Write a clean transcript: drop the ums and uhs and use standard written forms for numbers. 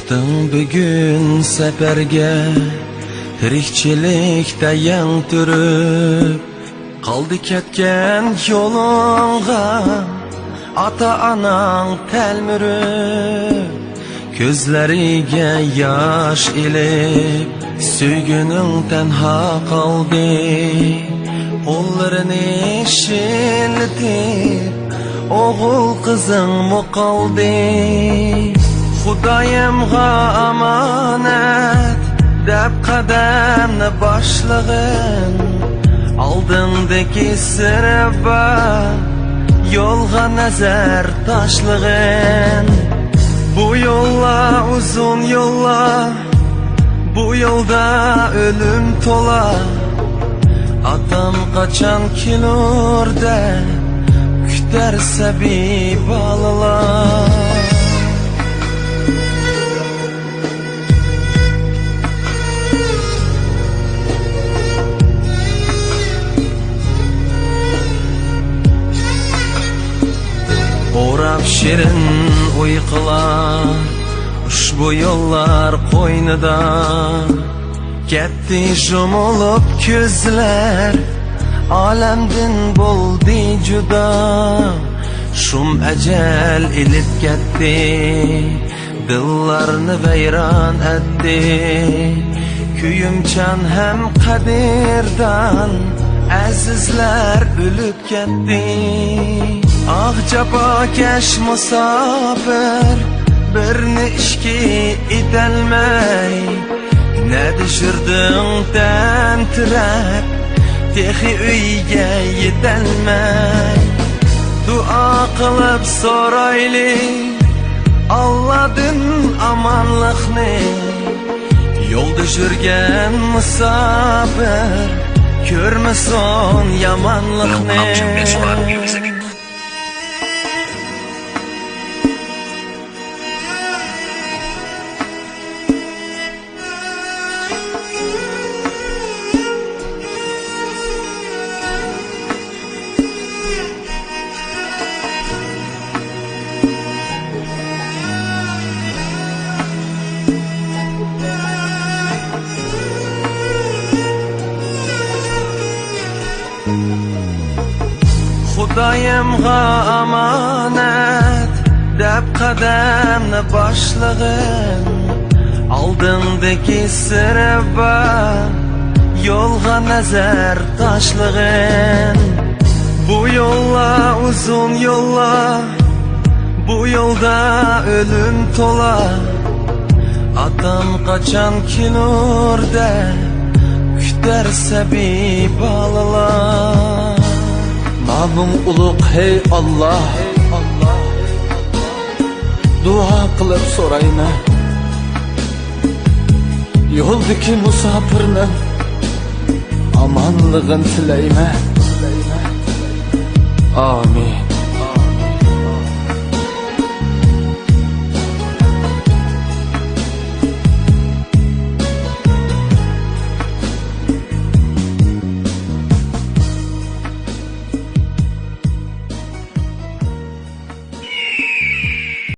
Çıktın bugün seferge, tirikçilikte yan türüp, kaldı ketken yolunga, ata-anan telmürüp, gözleriga yaş ilip, süygünün tenha kaldı, kollarını şiltip, oğul kızın mı kaldı? Xudayimga amanet deb qadamni boshlag'in, oldindagi sirba yo'lga nazar tashlag'in. Bu yo'llar uzun yo'llar, bu yo'lda o'lim to'la. Atam qachon kelur deb kutar sabiy bolalar. O'rab shirin uyqular ushbu yo'llar qo'ynida, ketdi jumilib ko'zlar, olamdan bo'ldi juda. Shum ajal ilib ketdi, dillarni vayron etdi, kuyimchan ham qadirdan azizlar o'lib ketdi. Ah jafokash musofir, birni ishki etolmay, ne düşürdün tentirab, texi uyga yetolmay. Dua qilib so'rayli Allohdan amonlikni, yo'lda yurgan musofir ko'rmasin yomonlikni. Xudayimga amanet deb qadamni boshlag'in, oldindagi sirba yo'lga nazar tashlag'in. Bu yo'llar uzun yo'llar, bu yo'lda o'lim to'la. Atam qachon kelur deb kutar sabiy bolalar. Namın uluk hey Allah, dua qilib so'rayman, yo'ldagi musofirni omonlig'ini tilayman. Amin.